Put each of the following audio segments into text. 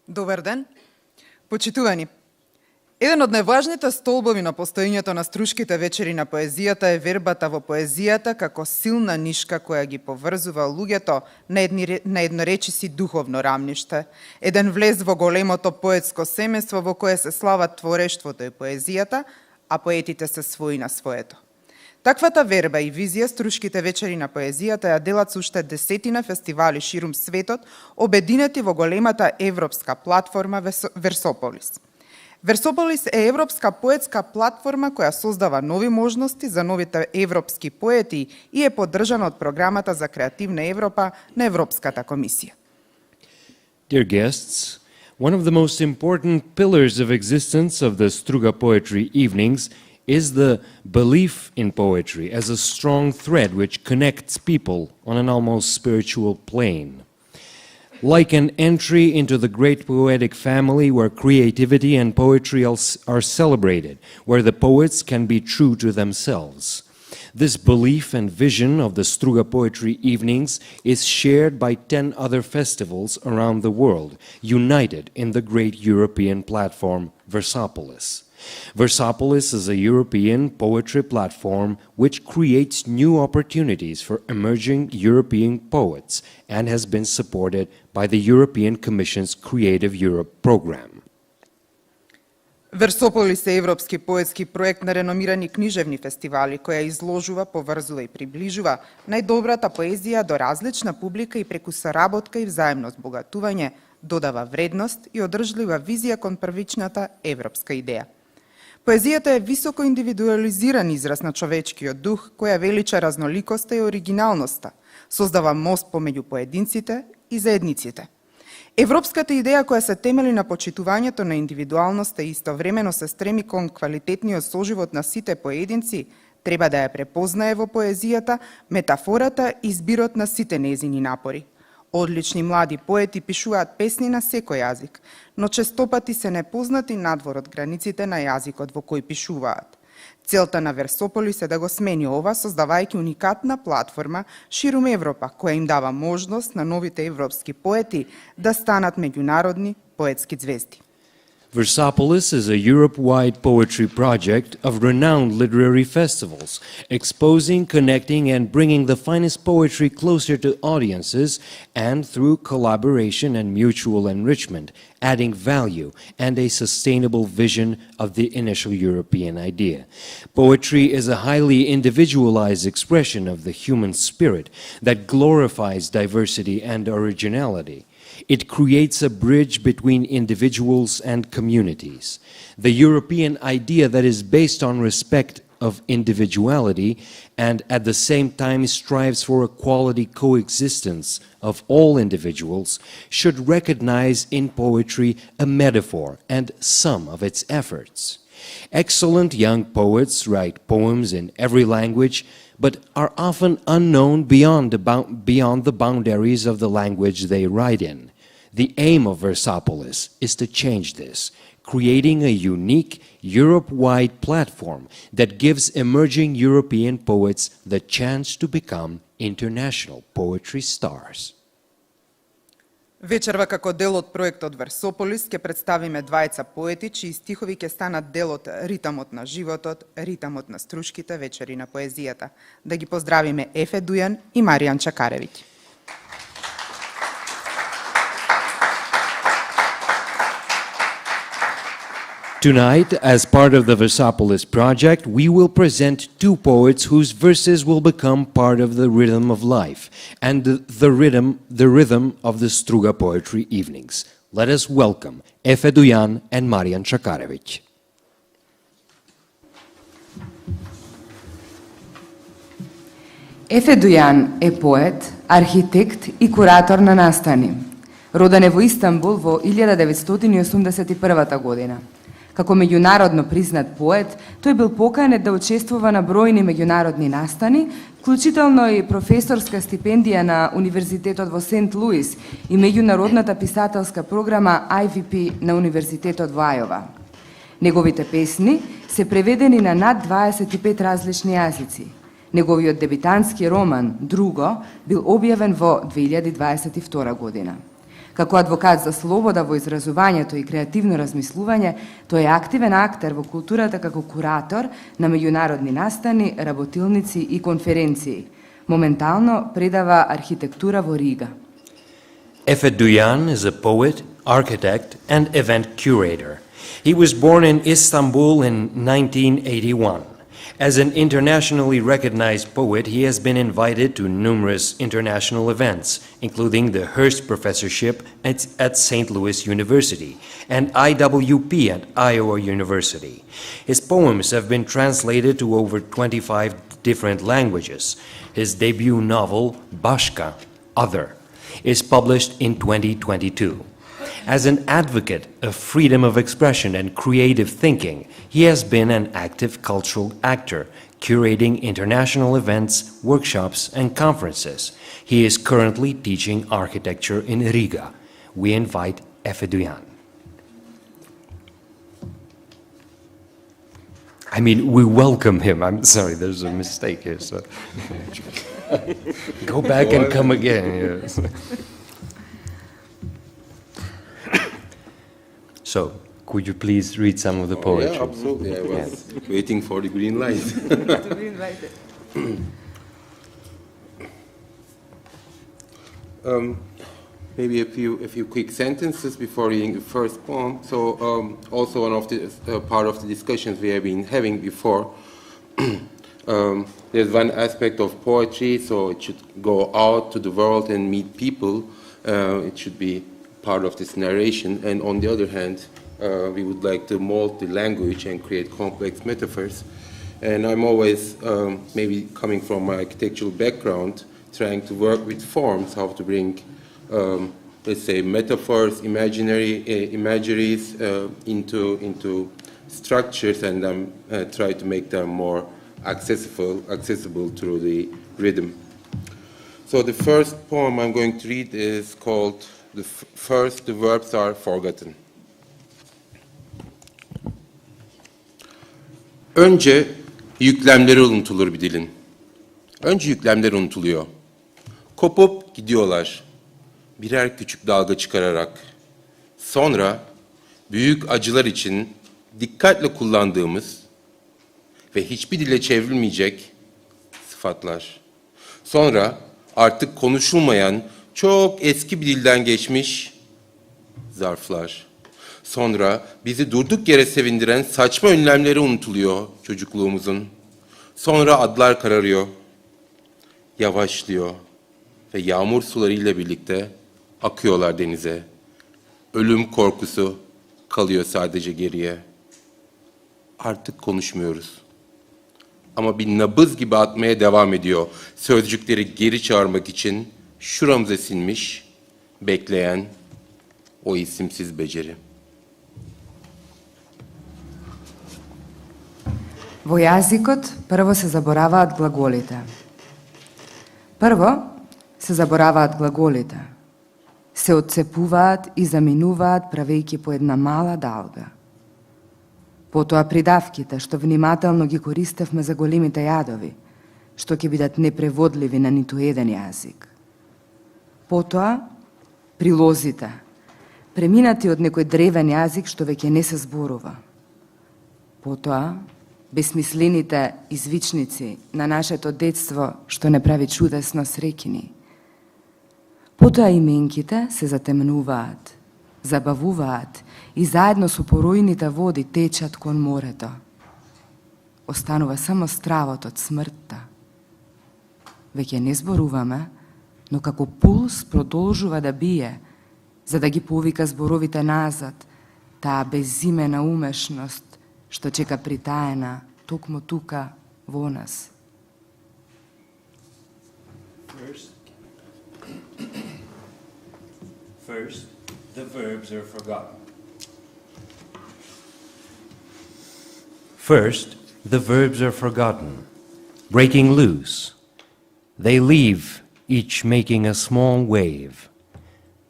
Добар ден. Почитувани, еден од најважните столбови на постоењето на струшките вечери на поезијата е вербата во поезијата како силна нишка која ги поврзува луѓето на едноречиси духовно рамниште, еден влез во големото поетско семејство во кое се слават творештвото и поезијата, а поетите се свои на своето. Таквата верба и визија струшките вечери на поезијата ја делат со уште десетина фестивали ширум светот, обединети во големата европска платформа Версополис. Версополис е европска поетска платформа која создава нови можности за новите европски поети и е поддржана од програмата за креативна Европа на Европската комисија. Dear guests, one of the most important pillars of existence of the Struga Poetry Evenings is the belief in poetry as a strong thread which connects people on an almost spiritual plane. Like an entry into the great poetic family where creativity and poetry are celebrated, where the poets can be true to themselves. This belief and vision of the Struga Poetry Evenings is shared by 10 other festivals around the world, united in the great European platform Versopolis. Versopolis is a European poetry platform which creates new opportunities for emerging European poets and has been supported by the European Commission's Creative Europe program. Версополис е европски поетски проект на реномирани книжевни фестивали која изложува, поврзува и приближува најдобрата поезија до различна публика и преку соработка и взаемно збогатување додава вредност и одржлива визија кон првичната европска идеја. Поезијата е високо индивидуализиран израз на човечкиот дух која велича разноликоста и оригиналноста, создава мост помеѓу поединците и заедниците. Европската идеја која се темели на почитувањето на индивидуалноста и истовремено се стреми кон квалитетниот соживот на сите поединци, треба да ја препознае во поезијата, метафората и збирот на сите нејзини напори. Одлични млади поети пишуваат песни на секој јазик, но честопати се непознати надвор од границите на јазикот во кој пишуваат. Целта на Версополис е да го смени ова, создавајќи уникатна платформа ширум Европа, која им дава можност на новите европски поети да станат меѓународни поетски звезди. Versopolis is a Europe-wide poetry project of renowned literary festivals, exposing, connecting, and bringing the finest poetry closer to audiences, and through collaboration and mutual enrichment, adding value and a sustainable vision of the initial European idea. Poetry is a highly individualized expression of the human spirit that glorifies diversity and originality. It creates a bridge between individuals and communities. The European idea that is based on respect of individuality and at the same time strives for a quality coexistence of all individuals should recognize in poetry a metaphor and some of its efforts. Excellent young poets write poems in every language, but are often unknown beyond the boundaries of the language they write in. The aim of Versopolis is to change this, creating a unique Europe-wide platform that gives emerging European poets the chance to become international poetry stars. Вечерва како дел од проектот Версополис ќе представиме двајца поети чии стихови ќе станат дел од ритамот на животот, ритамот на струшките вечери на поезијата. Да ги поздравиме Ефе Дујан и Маријан Чакаревиќ. Tonight, as part of the Versopolis project, we will present two poets whose verses will become part of the rhythm of life and the rhythm of the Struga Poetry Evenings. Let us welcome Efe Dujan and Marijan Čakarević. Ефе Дујан е поет, архитект и куратор на настани. Роден е во Истанбул во 1981 година. Како меѓународно признат поет, тој бил поканет да учествува на бројни меѓународни настани, вклучително и професорска стипендија на Универзитетот во Сент Луис и меѓународната писателска програма IVP на Универзитетот во Ајова. Неговите песни се преведени на над 25 различни јазици. Неговиот дебитантски роман «Друго» бил објавен во 2022 година. Како адвокат за слобода во изразувањето и креативно размислување, тој е активен актер во културата како куратор на меѓународни настани, работилници и конференции. Моментално предава архитектура во Рига. Efe Duyan is a poet, architect, and event curator. He was born in Istanbul in 1981. As an internationally recognized poet, he has been invited to numerous international events, including the Hearst Professorship at St. Louis University and IWP at Iowa University. His poems have been translated to over 25 different languages. His debut novel, Bashka, Other, is published in 2022. As an advocate of freedom of expression and creative thinking, he has been an active cultural actor, curating international events, workshops, and conferences. He is currently teaching architecture in Riga. We invite Efe Duyan. I mean, we welcome him. I'm sorry, there's a mistake here. So. Go back and come again. Yes. So, could you please read some of the poetry? Yeah, absolutely. I was waiting for the green light. Maybe a few quick sentences before reading the first poem. So, also one of the part of the discussions we have been having before. There's one aspect of poetry, so it should go out to the world and meet people. It should be part of this narration, and on the other hand, we would like to mold the language and create complex metaphors. And I'm always, maybe coming from my architectural background, trying to work with forms, how to bring, let's say, metaphors, imageries into structures, and try to make them more accessible through the rhythm. So the first poem I'm going to read is called The verbs are forgotten. Önce yüklemleri unutulur bir dilin. Önce yüklemler unutuluyor. Kopup gidiyorlar. Birer küçük dalga çıkararak. Sonra büyük acılar için dikkatle kullandığımız ve hiçbir dile çevrilmeyecek sıfatlar. Sonra artık konuşulmayan çok eski bir dilden geçmiş zarflar. Sonra bizi durduk yere sevindiren saçma önlemleri unutuluyor çocukluğumuzun. Sonra adlar kararıyor, yavaşlıyor ve yağmur sularıyla birlikte akıyorlar denize. Ölüm korkusu kalıyor sadece geriye. Artık konuşmuyoruz. Ama bir nabız gibi atmaya devam ediyor. Sözcükleri geri çağırmak için şuramıza sinmiş, bekleyen o isimsiz beceri. Во јазикот прво се забораваат глаголите. Прво се забораваат глаголите. Се отцепуваат и заминуваат правејќи по една мала далга. Потоа придавките, што внимателно ги користевме за големите јадови, што ќе бидат непреводливи на ниту еден јазик. Потоа прилозите, преминати од некој древен јазик што веќе не се зборува. Потоа безсмислените извичници на нашето детство што не прави чудесно среќни. Потоа именките се затемнуваат, забавуваат и заедно со поројните води течат кон морето. Останува само стравот од смртта. Веќе не зборуваме, но како пулс продолжува да бие, за да ги повика зборовите назад, таа безимена умешност што чека притаена токму тука во нас. First, the verbs are forgotten. First, the verbs are forgotten, breaking loose. They leave, each making a small wave.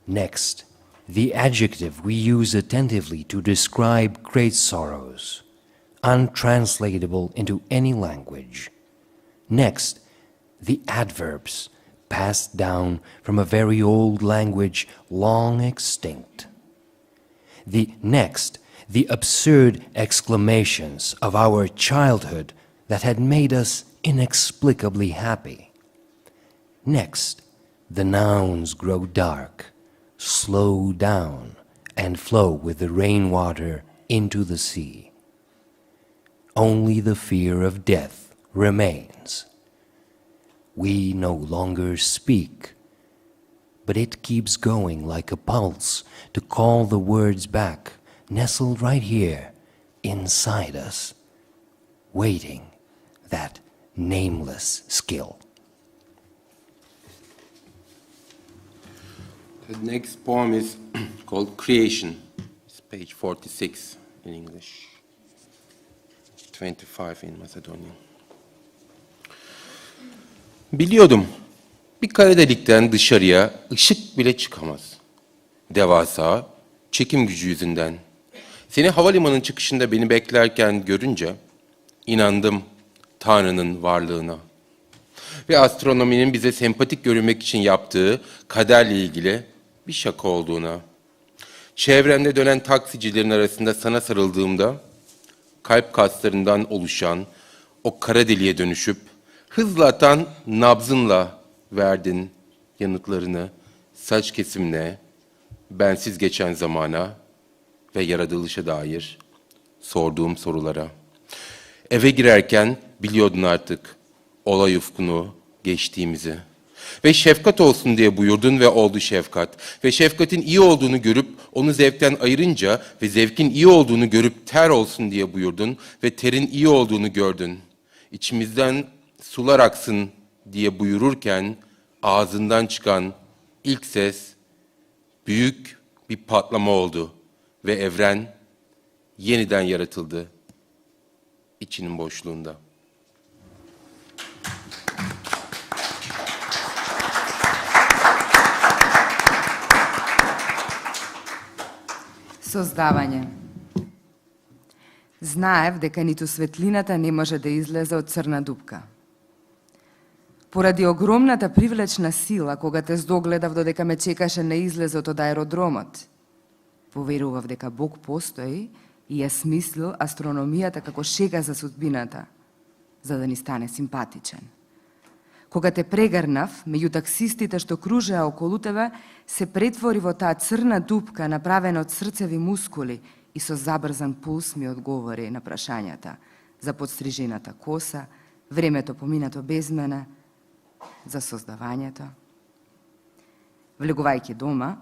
Next, the adjective we use attentively to describe great sorrows, untranslatable into any language. Next, the adverbs, passed down from a very old language long extinct. The absurd exclamations of our childhood that had made us inexplicably happy. Next, the nouns grow dark, slow down, and flow with the rainwater into the sea. Only the fear of death remains. We no longer speak, but it keeps going like a pulse to call the words back, nestled right here inside us, waiting that nameless skill. The next poem is called Creation. It's page 46 in English, 25 in Macedonian. Biliyordum, bir kara delikten dışarıya ışık bile çıkamaz. Devasa, çekim gücü yüzünden. Seni havalimanının çıkışında beni beklerken görünce inandım Tanrı'nın varlığına. Ve astronominin bize sempatik görünmek için yaptığı kaderle ilgili bir şaka olduğuna. Çevremde dönen taksicilerin arasında sana sarıldığımda kalp kaslarından oluşan o kara deliğe dönüşüp hızla atan nabzınla verdin yanıtlarını saç kesimine, bensiz geçen zamana ve yaratılışa dair sorduğum sorulara. Eve girerken biliyordun artık olay ufkunu geçtiğimizi. Ve şefkat olsun diye buyurdun ve oldu şefkat. Ve şefkatin iyi olduğunu görüp onu zevkten ayırınca ve zevkin iyi olduğunu görüp ter olsun diye buyurdun ve terin iyi olduğunu gördün. İçimizden sular aksın diye buyururken ağzından çıkan ilk ses büyük bir patlama oldu ve evren yeniden yaratıldı içinin boşluğunda. Создавање. Знаев дека ниту светлината не може да излезе од црна дупка. Поради огромната привлечна сила, кога те здогледав додека ме чекаше на излезот од аеродромот, поверував дека Бог постои и ја смислил астрономијата како шега за судбината, за да ни стане симпатичен. Кога те прегрнав, меѓу таксистите што кружеа околу тебе, се претвори во таа црна дупка направена од срцеви мускули и со забрзан пулс ми одговори на прашањата за подстрижената коса, времето поминато без мене, за создавањето. Влегувајќи дома,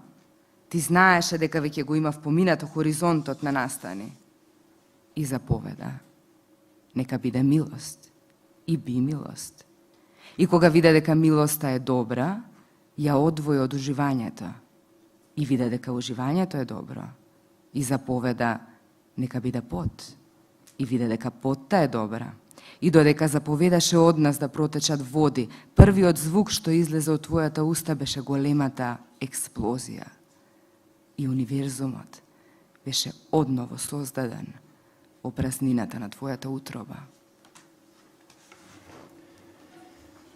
ти знаеше дека веќе го имав поминато хоризонтот на настани и заповеда: нека биде милост и би милост. И кога виде дека милоста е добра, ја одвои од уживањето. И виде дека уживањето е добро, и заповеда: нека биде пот. И виде дека потта е добра. И додека заповедаше од нас да протечат води, првиот звук што излезе од твојата уста беше големата експлозија. И универзумот беше одново создаден во празнината на твојата утроба.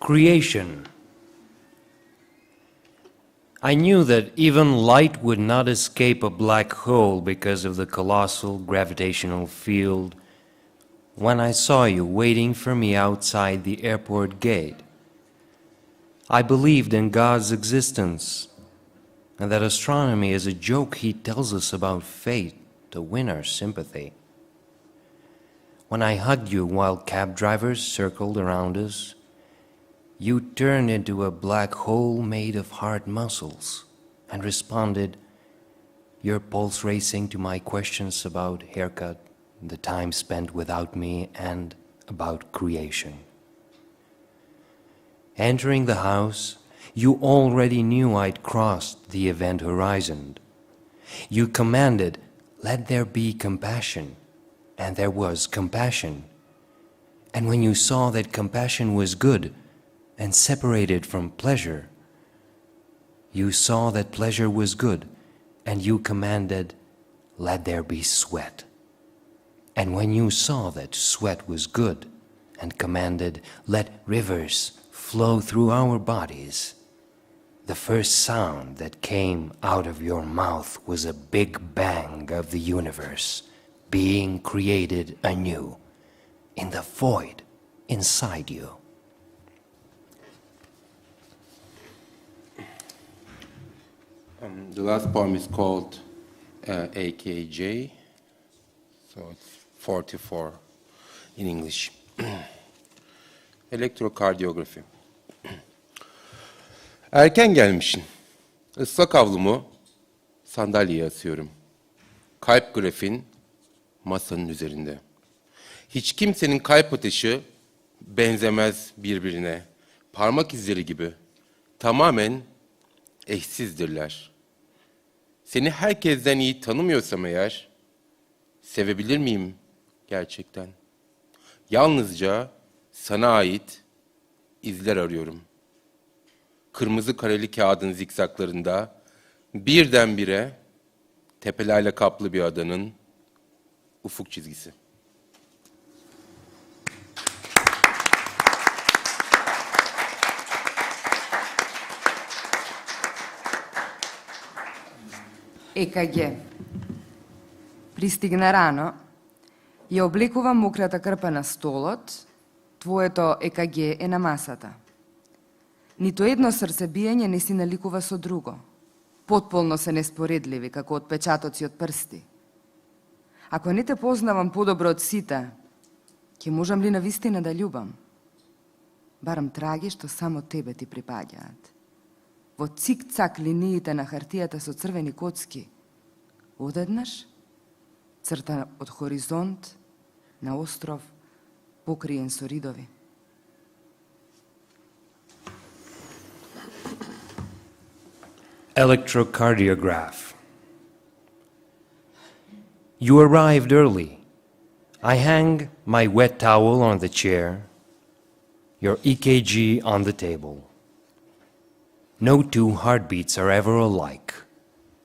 Creation. I knew that even light would not escape a black hole because of the colossal gravitational field when I saw you waiting for me outside the airport gate. I believed in God's existence and that astronomy is a joke he tells us about fate to win our sympathy. When I hugged you while cab drivers circled around us, you turned into a black hole made of hard muscles and responded, your pulse racing to my questions about haircut, the time spent without me, and about creation. Entering the house, you already knew I'd crossed the event horizon. You commanded, let there be compassion, and there was compassion. And when you saw that compassion was good, and separated from pleasure, you saw that pleasure was good, and you commanded, let there be sweat. And when you saw that sweat was good, and commanded, let rivers flow through our bodies, The first sound that came out of your mouth was a big bang of the universe, being created anew, in the void inside you. The last poem is called AKJ, so it's 44 in English. Elektrokardiyografi. Erken gelmişsin. Islak havlumu sandalyeye asıyorum. Kalp grafin masanın üzerinde. Hiç kimsenin kalp atışı benzemez birbirine. Parmak izleri gibi. Tamamen eşsizdirler. Seni herkesten iyi tanımıyorsam eğer, sevebilir miyim gerçekten? Yalnızca sana ait izler arıyorum. Kırmızı kareli kağıdın zikzaklarında birdenbire tepelerle kaplı bir adanın ufuk çizgisi. EKG. Пристигна рано, ја облекувам мократа крпа на столот, твоето ЕКГ е на масата. Ниту едно срцебиење не си наликува со друго. Потполно се неспоредливи, како отпечатоци од прсти. Ако не те познавам подобро од сите, ќе можам ли навистина да љубам? Барам траги што само тебе ти припаѓаат. Во цик-цак линиите на хартијата со црвени коцки. Одеднаш, црта од хоризонт на остров, покриен со ридови. Electrocardiograph. You arrived early. I hang my wet towel on the chair, your EKG on the table. No two heartbeats are ever alike,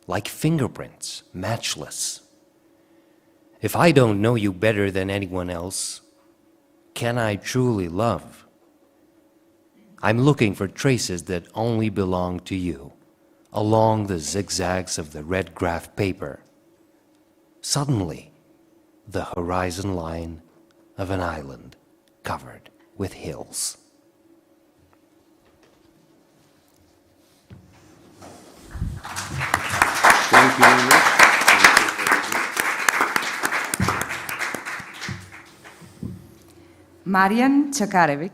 like fingerprints, matchless. If I don't know you better than anyone else, can I truly love? I'm looking for traces that only belong to you, along the zigzags of the red graph paper. Suddenly, the horizon line of an island covered with hills. Thank you. Маријан Чакаревиќ,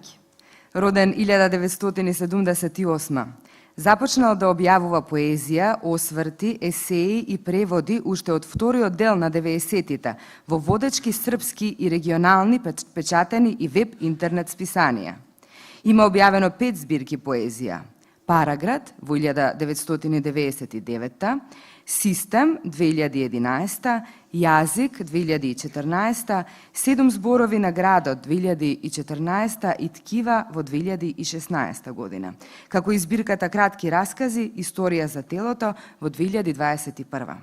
роден 1978, започнал да објавува поезија, осврти, есеи и преводи уште од вториот дел на 90-тите во водечки српски и регионални печатени и веб интернет списанија. Има објавено 5 збирки поезија: Параград во 1999, Систем 2011, Јазик 2014, 7 зборови на градот 2014 и Ткива во 2016 година, како и збирката кратки раскази Историја за телото во 2021.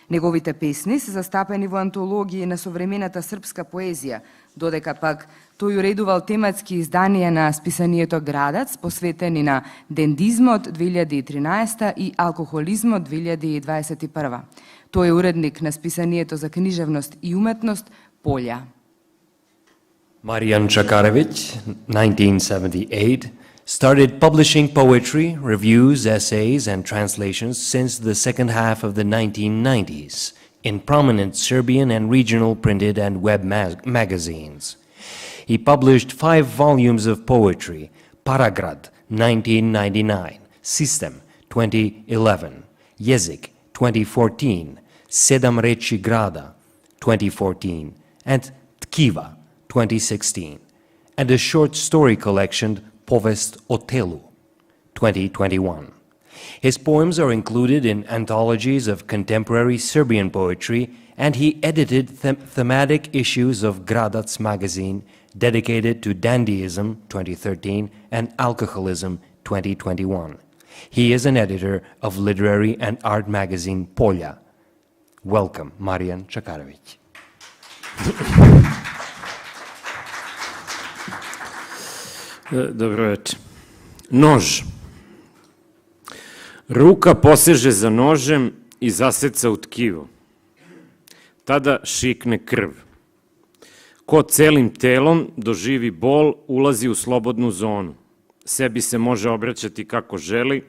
Неговите песни се застапени во антологии на современата српска поезија, додека пак тој уредувал тематски изданија на списанието Градац, посветени на дендизмот 2013 и алкохолизмот 2021. Тој е уредник на списанието за книжевност и уметност Полја. Marian Čakarević, 1978, started publishing poetry, reviews, essays, and translations since the second half of the 1990s in prominent Serbian and regional printed and web magazines. He published 5 volumes of poetry: Paragrad, 1999, Sistem, 2011, Jezik, 2014, Sedam reči grada, 2014, and Tkiva, 2016, and a short story collection, Povest o telu, 2021. His poems are included in anthologies of contemporary Serbian poetry, and he edited thematic issues of Gradac magazine dedicated to dandyism, 2013, and alcoholism, 2021. He is an editor of literary and art magazine Polja. Welcome, Marian Čakarević. Dobro večer. Nož. Ruka poseže za nožem i zaseca u tkivo. Tada šikne krv. Ko celim telom doživi bol, ulazi u slobodnu zonu. Sebi se može obraćati kako želi,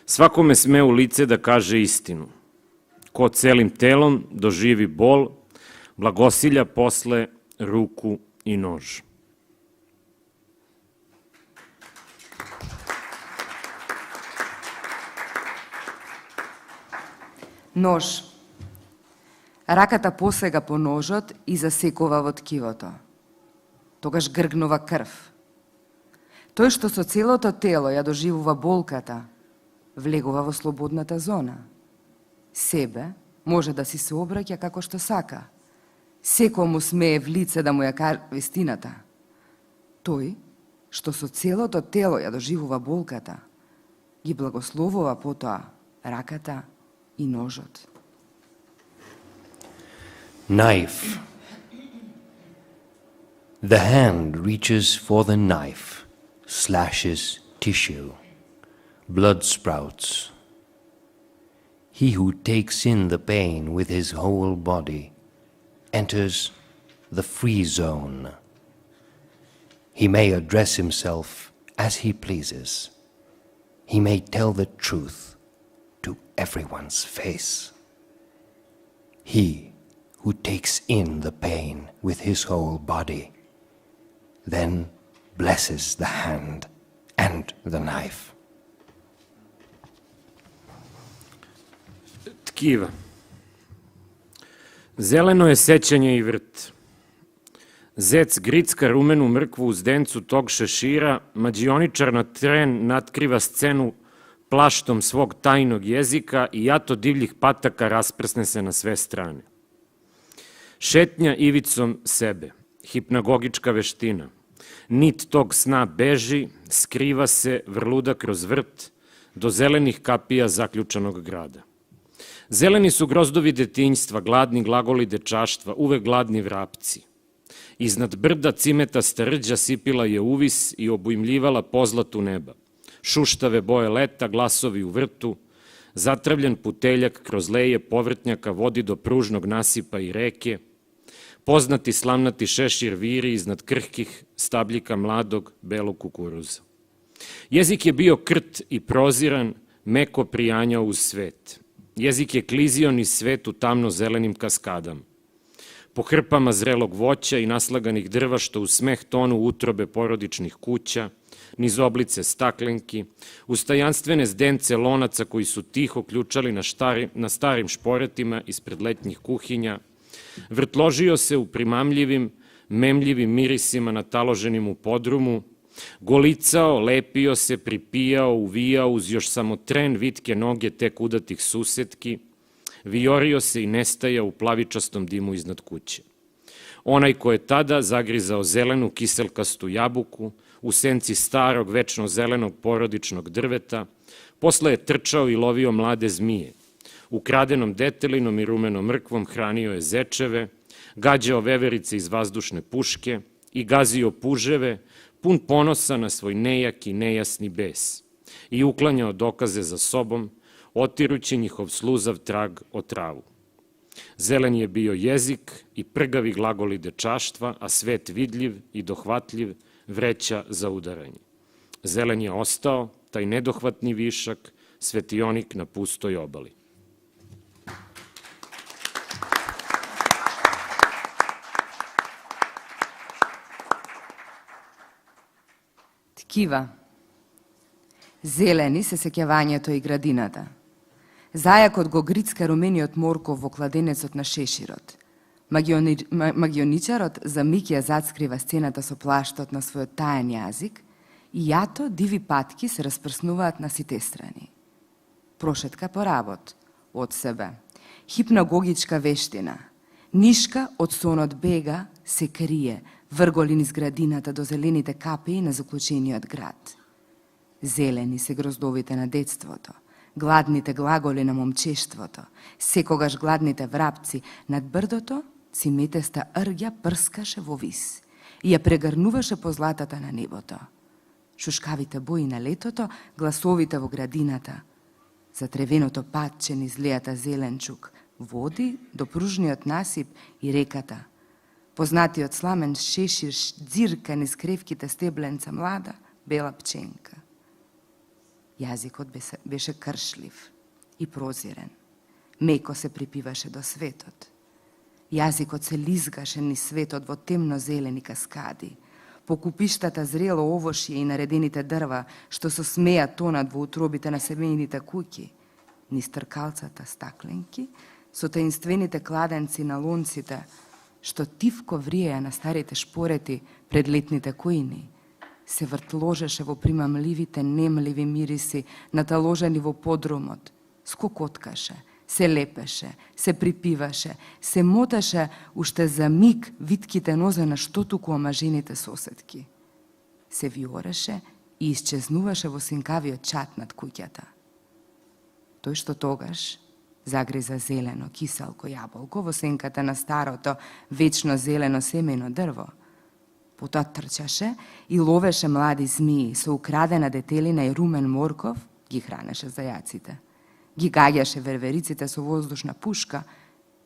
svakome sme u lice da kaže istinu. Ko celim telom doživi bol, blagosilja posle ruku i nož. Нож. Раката посега по ножот и засекува во ткивото. Тогаш гргнува крв. Тој што со целото тело ја доживува болката, влегува во слободната зона. Себе може да си се обраќа како што сака. Секој му смее в лице да му ја каже вистината. Тој што со целото тело ја доживува болката, ги благословува потоа раката и ножот. Knife. The hand reaches for the knife, slashes tissue, blood sprouts. He who takes in the pain with his whole body enters the free zone. He may address himself as he pleases. He may tell the truth to everyone's face. He who takes in the pain with his whole body then blesses the hand and the knife. Tkiva. Zeleno je sećanje i vrt. Zec gricka rumenu mrkvu uz dencu tog šešira, mađioničar na tren natkriva scenu plaštom svog tajnog jezika i jato divljih pataka rasprsne se na sve strane. Šetnja ivicom sebe, hipnagogička veština. Nit tog sna beži, skriva se, vrluda kroz vrt, do zelenih kapija zaključanog grada. Zeleni su grozdovi detinjstva, gladni glagoli dečaštva, uvek gladni vrapci. Iznad brda cimetasta rđa sipila je uvis i obujmljivala pozlatu neba. Šuštave boje leta, glasovi u vrtu, zatravljen puteljak kroz leje povrtnjaka vodi do pružnog nasipa i reke, poznati slamnati šešir viri iznad krhkih stabljika mladog belog kukuruza. Jezik je bio krt i proziran, meko prijanjao uz svet. Jezik je klizio niz svet u tamno-zelenim kaskadama. Po hrpama zrelog voća i naslaganih drva što u smeh tonu utrobe porodičnih kuća, niz oblice staklenki, uz tajanstvene zdence lonaca koji su tiho ključali na starim šporetima ispred letnjih kuhinja, vrtložio se u primamljivim, memljivim mirisima nataloženim u podrumu, golicao, lepio se, pripijao, uvijao uz još samo tren vitke noge tek udatih susetki, vijorio se i nestajao u plavičastom dimu iznad kuće. Onaj ko je tada zagrizao zelenu kiselkastu jabuku u senci starog večno zelenog porodičnog drveta, posle je trčao i lovio mlade zmije. Ukradenom detelinom i rumenom mrkvom hranio je zečeve, gađao veverice iz vazdušne puške i gazio puževe, pun ponosa na svoj nejak i nejasni bes, i uklanjao dokaze za sobom, otirući njihov sluzav trag o travu. Zelen je bio jezik i prgavi glagoli dečaštva, a svet vidljiv i dohvatljiv, vreća za udaranje. Zelen je ostao, taj nedohvatni višak, svetionik na pustoj obali. Ткива. Зелени се сеќавањето и градината. Зајакот го грицка румениот морков во кладенецот на шеширот. Магионичарот за миг ја зацкрива сцената со плаштот на својот таен јазик и јато диви патки се распрснуваат на сите страни. Прошетка по работ, од себе, хипнагогичка вештина, нишка од сонот бега се крие, врголи низ градината до зелените капии на заклучениот град. Зелени се гроздовите на детството, гладните глаголи на момчештвото, секогаш гладните врапци над брдото, циметеста рѓа прскаше во вис и ја прегрнуваше по златата на небото. Шушкавите бои на летото, гласовите во градината, Затревеното патче низ лејата зеленчук води до пружниот насип и реката. Познатиот сламен шешир дзирка низ кревките стебленца млада, бела пченка. Јазикот беше кршлив и прозирен. Меко се припиваше до светот. Јазикот се лизгаше низ светот во темно-зелени каскади, по купиштата зрело овошје и наредените дрва, што со смеја тонат во утробите на семејните куќи, низ тркалцата стакленки, со таинствените кладенци на лонците, што тивко вриеја на старите шпорети пред летните којни, се вртложеше во примамливите немливи мириси наталожени во подрумот, скокоткаше, се лепеше, се припиваше, се моташе уште за миг витките нозе на што туку омажените соседки. Се виореше и исчезнуваше во синкавиот чат над куќата. Тој што тогаш загриза зелено киселко јаболко во сенката на старото, вечно зелено семено дрво, потоа трчаше и ловеше млади змии со украдена детелина и румен морков, ги хранеше зајаците. Ги гаѓаше вервериците со воздушна пушка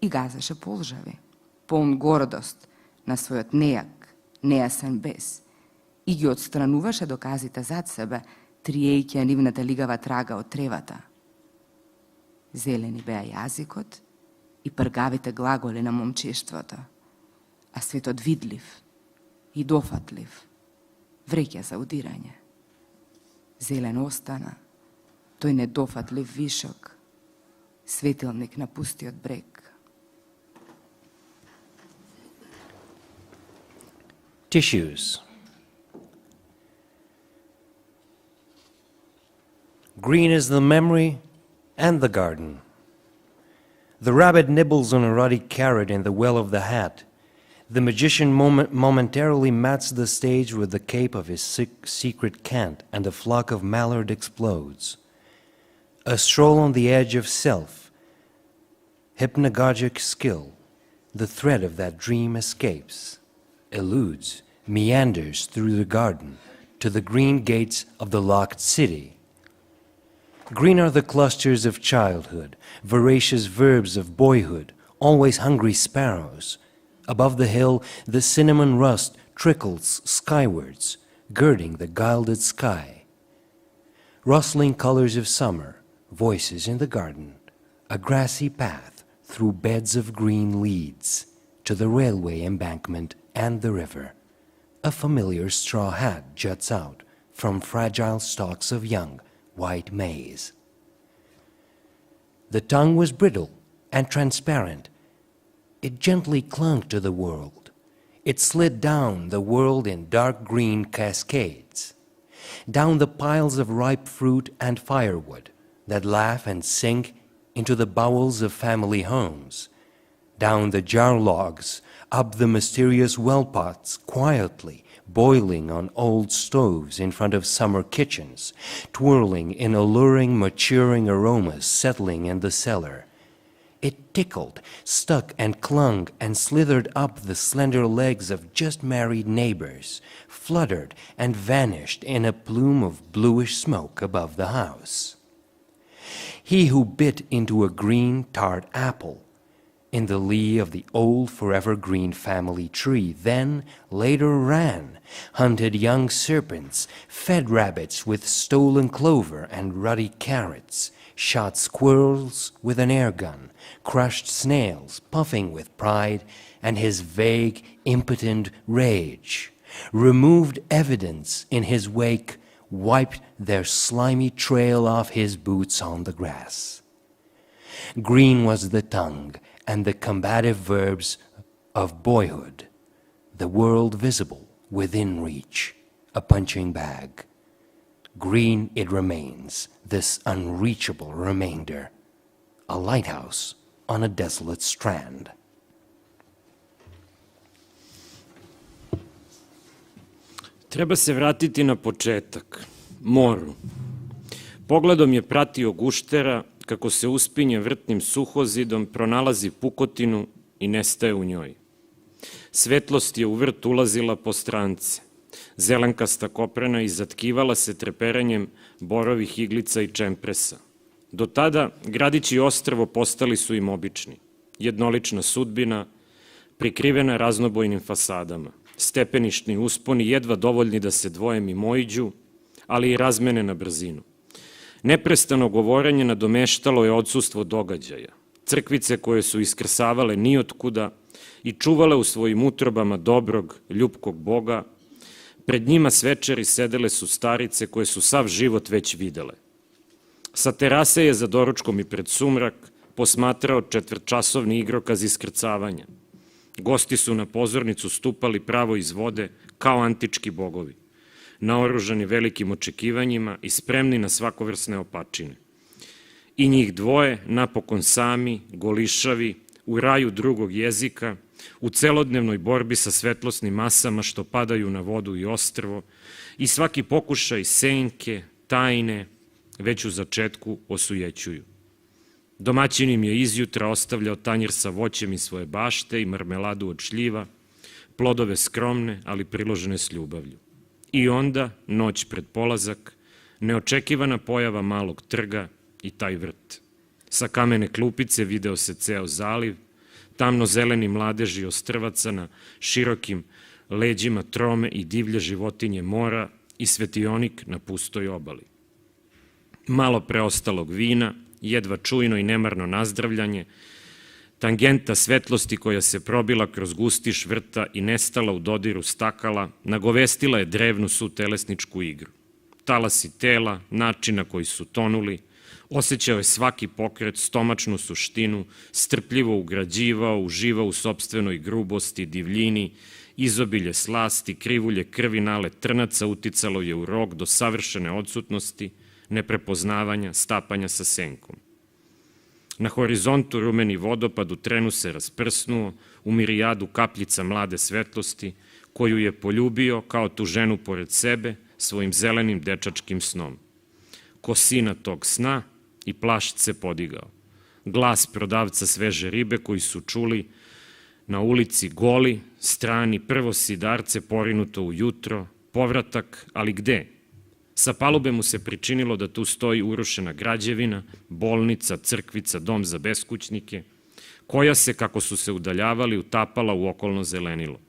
и газеше полжави, полн гордост на својот нејак, нејасен бес, и ги отстрануваше доказите зад себе, триејќи ја нивната лигава трага од тревата. Зелени беа јазикот и пргавите глаголи на момчештвото, а светот видлив и дофатлив, вреќа за удирање. Зелен остана, тој недофатлив вишок, светилник на пустиот брег. Tissues. Green is the memory and the garden. The rabbit nibbles on a ruddy carrot in the well of the hat. The magician momentarily mats the stage with the cape of his secret cant, and a flock of mallard explodes. A stroll on the edge of self, hypnagogic skill, the thread of that dream escapes, eludes, meanders through the garden to the green gates of the locked city. Green are the clusters of childhood, voracious verbs of boyhood, always hungry sparrows. Above the hill, the cinnamon rust trickles skywards, girding the gilded sky. Rustling colors of summer, voices in the garden, a grassy path through beds of green leads to the railway embankment and the river. A familiar straw hat juts out from fragile stalks of young white maize. The tongue was brittle and transparent. It gently clung to the world. It slid down the world in dark green cascades, down the piles of ripe fruit and firewood that laugh and sink into the bowels of family homes, down the jar logs, up the mysterious well pots quietly boiling on old stoves in front of summer kitchens, twirling in alluring, maturing aromas settling in the cellar. It tickled, stuck and clung and slithered up the slender legs of just-married neighbors, fluttered and vanished in a plume of bluish smoke above the house. He who bit into a green tart apple in the lee of the old forever green family tree, then later ran, hunted young serpents, fed rabbits with stolen clover and ruddy carrots, shot squirrels with an air gun, crushed snails, puffing with pride and his vague, impotent rage, removed evidence in his wake, wiped their slimy trail off his boots on the grass. Green was the tongue and the combative verbs of boyhood, the world visible within reach, a punching bag. Green it remains, this unreachable remainder, a lighthouse on a desolate strand. Treba se vratiti na početak, moru. Pogledom je pratio guštera kako se uspinje vrtnim suhozidom, pronalazi pukotinu i nestaje u njoj. Svetlost je u vrt ulazila po strance. Zelenkasta koprena izatkivala se treperenjem borovih iglica i čempresa. Do tada gradić i ostrvo postali su im obični. Jednolična sudbina, prikrivena raznobojnim fasadama. Stepenišni usponi jedva dovoljni da se dvoje mimoiđu, ali i razmene na brzinu. Neprestano govorenje nadomeštalo je odsustvo događaja. Crkvice koje su iskrsavale nijotkuda i čuvale u svojim utrobama dobrog, ljubkog Boga, pred njima s večeri sedele su starice koje su sav život već videle. Sa terase je za doručkom i pred sumrak posmatrao četvrtčasovni igrokaz iskrcavanja. Gosti su na pozornicu stupali pravo iz vode kao antički bogovi, naoružani velikim očekivanjima i spremni na svakovrsne opačine. I njih dvoje, napokon sami, golišavi, u raju drugog jezika, u celodnevnoj borbi sa svetlosnim masama što padaju na vodu i ostrvo, i svaki pokušaj senke, tajne, već u začetku osujećuju. Domaćin im je izjutra ostavljao tanjir sa voćem iz svoje bašte i marmeladu od šljiva, plodove skromne, ali priložene s ljubavlju. I onda, noć pred polazak, neočekivana pojava malog trga i taj vrt. Sa kamene klupice video se ceo zaliv, tamno-zeleni mladeži ostrvaca na širokim leđima trome i divlje životinje mora i svetionik na pustoj obali. Malo preostalog vina, jedva čujno i nemarno nazdravljanje, tangenta svetlosti koja se probila kroz gustiš vrta i nestala u dodiru stakala, nagovestila je drevnu sutelesničku igru. Talasi tela, način na koji su tonuli, osjećao je svaki pokret, stomačnu suštinu, strpljivo ugrađivao, uživao u sopstvenoj grubosti, divljini, izobilje slasti, krivulje krvi nale trnaca uticalo je u rog do savršene odsutnosti, neprepoznavanja, stapanja sa senkom. Na horizontu rumeni vodopad u trenu se rasprsnuo u mirijadu kapljica mlade svetlosti, koju je poljubio kao tu ženu pored sebe svojim zelenim dečačkim snom. Kosina tog sna i plašt se podigao. Glas prodavca sveže ribe koji su čuli na ulici goli, strani, prvo sidarce porinuto u jutro, povratak, ali gde? Sa palube mu se pričinilo da tu stoji urušena građevina, bolnica, crkvica, dom za beskućnike, koja se, kako su se udaljavali, utapala u okolno zelenilo.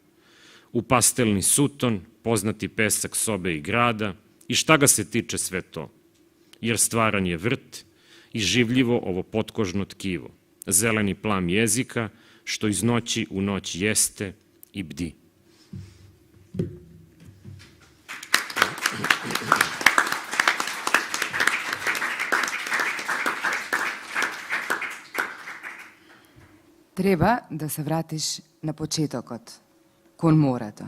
U pastelni suton, poznati pesak sobe i grada, i šta ga se tiče sve to? Jer stvaran je vrt i življivo ovo potkožno tkivo, zeleni plam jezika, što iz noći u noć jeste i bdi. Треба да се вратиш на почетокот, кон морето.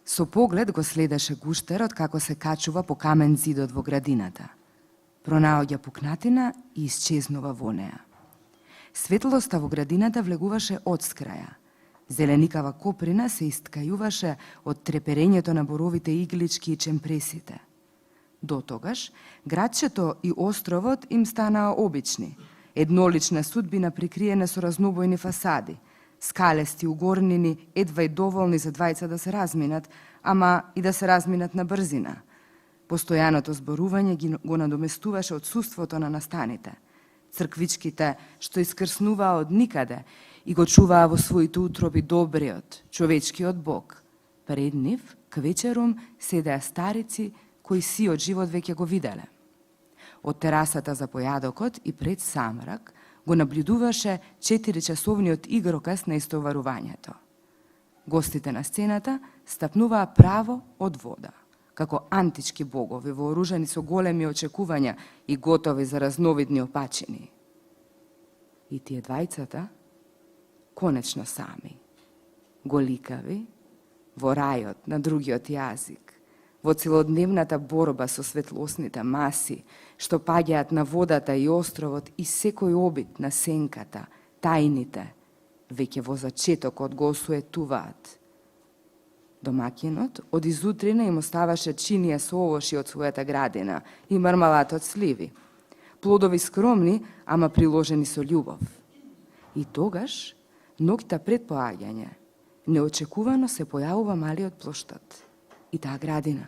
Со поглед го следеше гуштерот како се качува по камен зидот во градината. Пронаоѓа пукнатина и исчезнува во неа. Светлоста во градината влегуваше од скраја. Зеленикава коприна се исткајуваше од треперењето на боровите иглички и чемпресите. До тогаш, градчето и островот им станаа обични, еднолична судбина прикриена со разнобојни фасади, скалести угорнини, едва и доволни за двајца да се разминат, ама и да се разминат на брзина. Постојаното зборување го надоместуваше отсуството на настаните. Црквичките, што искрснуваа од никаде и го чуваа во своите утроби добриот, човечкиот Бог. Пред нив, к вечерум, седеа старици кои сиот живот веќе го виделе. Од терасата за појадокот и пред самрак го наблюдуваше 4-часовниот игроказ на истоварувањето. Гостите на сцената стапнуваа право од вода, како антички богови вооружени со големи очекувања и готови за разновидни опачини. И тие двајцата, конечно сами, голикави, во рајот на другиот јазик, во целодневната борба со светлосните маси, што паѓаат на водата и островот и секој обид на сенката, тајните, веќе во зачетокот го осуетуваат. Домакинот од изутрина им оставаше чинија со овоши од својата градина и мармалат од сливи. Плодови скромни, ама приложени со љубов. И тогаш, ноќта пред поаѓање, неочекувано се појавува малиот плоштад и таа градина.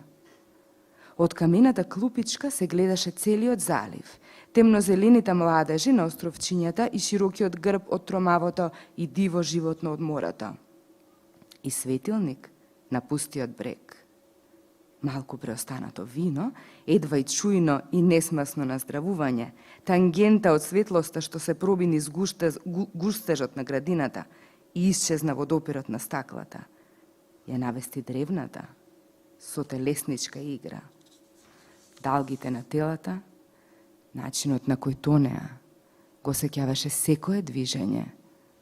Од камената клупичка се гледаше целиот залив, темнозелените младежи на островчињата и широкиот грб од тромавото и диво животно од морето. И светилник на пустиот брег. Малку преостанато вино, едва и чујно и несмасно наздравување, тангента од светлоста што се проби низ густежот на градината и исчезна во допирот на стаклата. Ја навести древната со телесничка игра. Далгите на телата, начинот на кој тонеа, го сеќаваше секое движење.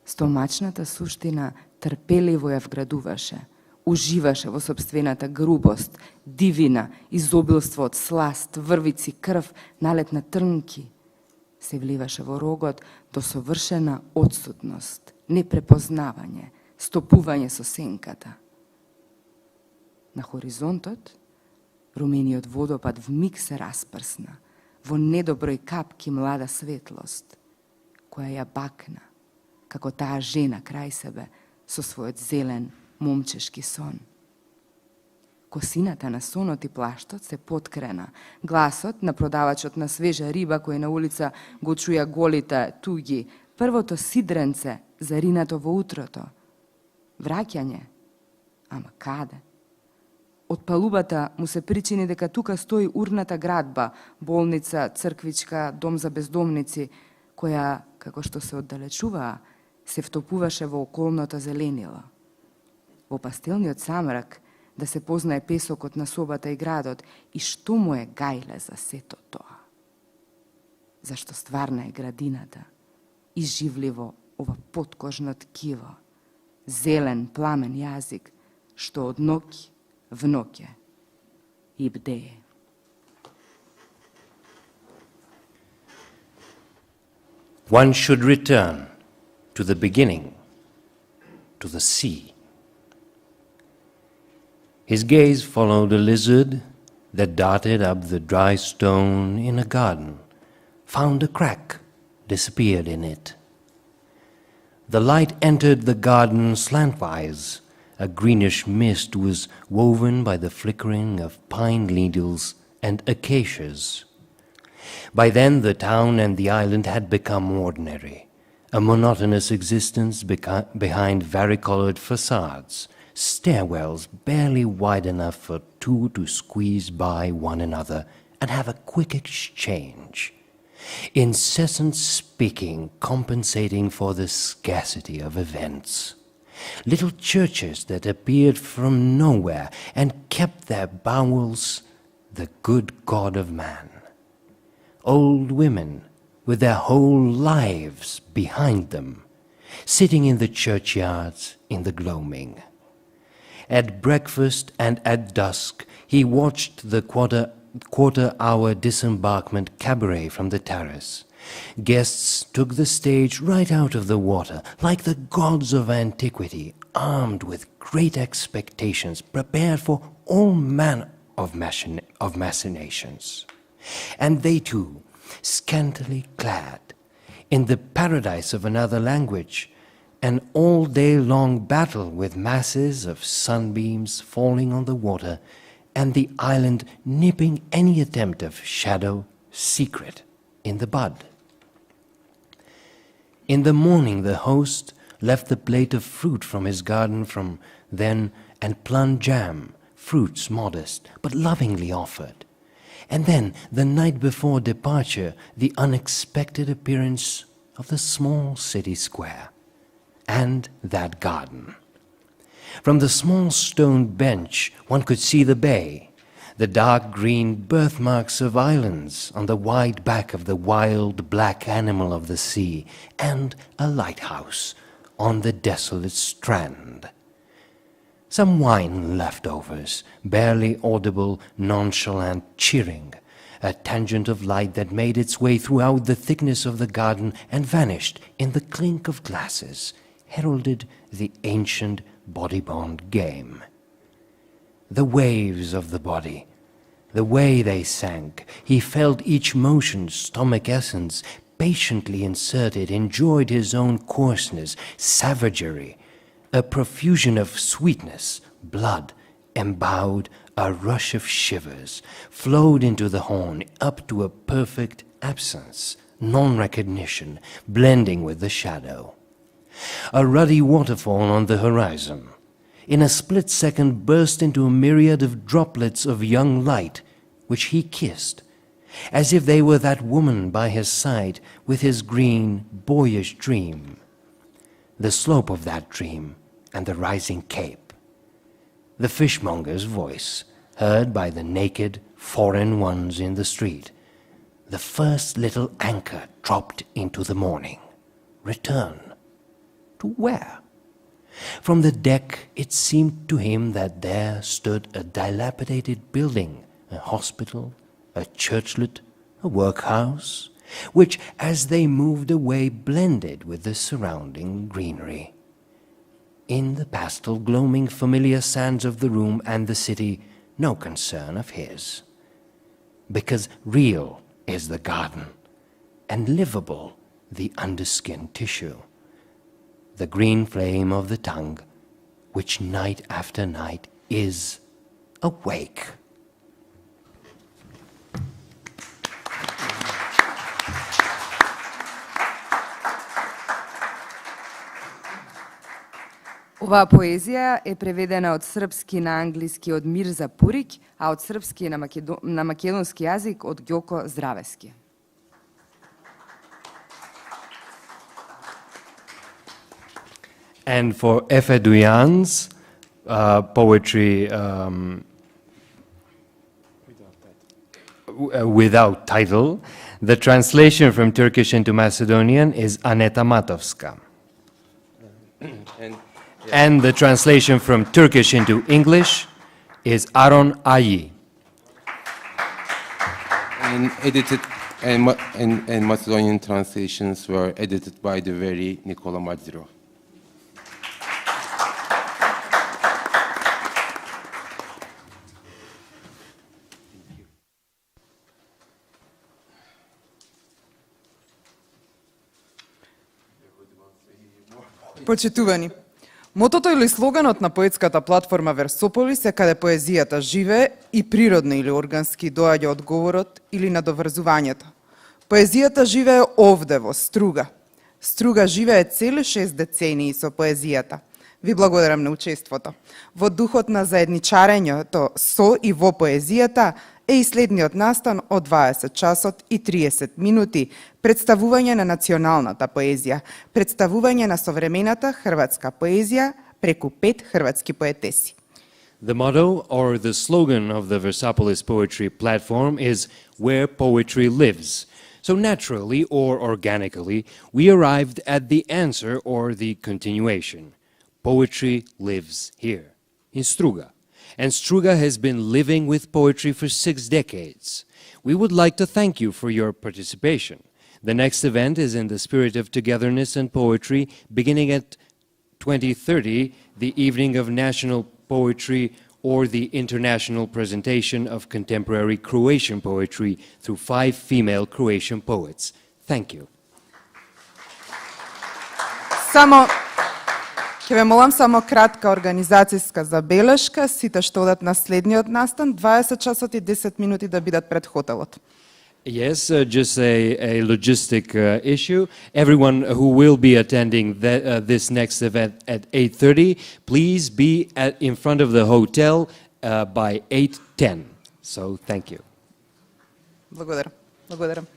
Стомачната суштина трпеливо ја вградуваше, уживаше во собствената грубост, дивина, изобилство од сласт, врвици, крв, налет на трнки. Се вливаше во рогот до совршена отсутност, непрепознавање, стопување со сенката. На хоризонтот, румениот водопад вмиг се распрсна во недоброј капки млада светлост, која ја бакна, како таа жена крај себе, со својот зелен, момчешки сон. Косината на сонот и плаштот се поткрена. Гласот на продавачот на свежа риба кој на улица го чуја голите туги, првото сидренце заринато во утрото. Враќање, ама каде? Од палубата му се причини дека тука стои урната градба, болница, црквичка, дом за бездомници, која, како што се оддалечуваа, се втопуваше во околното зеленило. Во пастелниот самрак да се познае песокот на собата и градот и што му е гајле за сето тоа. Зашто стварна е градината, изживливо ова подкожно ткиво, зелен пламен јазик, што од ноќ в ноќе и бдее. One should return to the beginning, to the sea. His gaze followed a lizard that darted up the dry stone in a garden, found a crack, disappeared in it. The light entered the garden slantwise. A greenish mist was woven by the flickering of pine needles and acacias. By then the town and the island had become ordinary, a monotonous existence behind varicolored facades, stairwells barely wide enough for two to squeeze by one another and have a quick exchange. Incessant speaking compensating for the scarcity of events. Little churches that appeared from nowhere and kept their bowels the good God of man. Old women with their whole lives behind them, sitting in the churchyards in the gloaming. At breakfast and at dusk he watched the quarter-hour disembarkment cabaret from the terrace. Guests took the stage right out of the water, like the gods of antiquity, armed with great expectations, prepared for all manner of machinations. And they too, scantily clad, in the paradise of another language, an all-day-long battle with masses of sunbeams falling on the water, and the island nipping any attempt of shadow, secret, in the bud. In the morning the host left the plate of fruit from his garden from then and plum jam, fruits modest but lovingly offered. And then, the night before departure, the unexpected appearance of the small city square and that garden. From the small stone bench one could see the bay, the dark green birthmarks of islands on the wide back of the wild black animal of the sea, and a lighthouse on the desolate strand. Some wine leftovers, barely audible, nonchalant cheering, a tangent of light that made its way throughout the thickness of the garden and vanished in the clink of glasses, heralded the ancient body-bond game. The waves of the body, the way they sank, he felt each motion, stomach essence, patiently inserted, enjoyed his own coarseness, savagery, a profusion of sweetness, blood, embowed, a rush of shivers, flowed into the horn up to a perfect absence, non-recognition, blending with the shadow. A ruddy waterfall on the horizon, in a split second burst into a myriad of droplets of young light, which he kissed, as if they were that woman by his side with his green, boyish dream. The slope of that dream and the rising cape. The fishmonger's voice, heard by the naked, foreign ones in the street. The first little anchor dropped into the morning. Return. To where? From the deck it seemed to him that there stood a dilapidated building, a hospital, a churchlet, a workhouse, which, as they moved away, blended with the surrounding greenery. In the pastel, gloaming, familiar sands of the room and the city, no concern of his. Because real is the garden, and livable the underskin tissue, the green flame of the tongue, which night after night is awake. Оваа поезија е преведена од српски на англиски од Мирза Пурик, а од српски на македонски јазик од Ѓоко Здравески. And for Efe Duyan's poetry without title, the translation from Turkish into Macedonian is Aneta Matovska. And the translation from Turkish into English is Aron Ayi. And edited, and Macedonian translations were edited by the very Nicola Madziro. Почитувани, мотото или слоганот на поетската платформа Версополис е каде поезијата живее и природно или органски доаѓа одговорот или надоврзувањето. Поезијата живее овде во Струга. Струга живее цели 6 децении со поезијата. Ви благодарам на учеството. Во духот на заедничарењето со и во поезијата е и следниот настан од 20 часот и 30 минути, представување на националната поезија, представување на современата хрватска поезија преку 5 хрватски поетеси. The motto or the slogan of the Versopolis Poetry Platform is "Where Poetry Lives." So naturally or organically, we arrived at the answer or the continuation. Poetry lives here, in Struga. And Struga has been living with poetry for 6 decades. We would like to thank you for your participation. The next event is in the spirit of togetherness and poetry, beginning at 20:30, the evening of national poetry or the international presentation of contemporary Croatian poetry through 5 female Croatian poets. Thank you. Ќе ве молам само кратка организацијска забелешка, сите што одат на следниот настан, 20 часот и 10 минути да бидат пред хотелот. Yes, just a logistic issue. Everyone who will be attending this next event at 8:30, please be in front of the hotel by 8:10. So, thank you. Благодарам.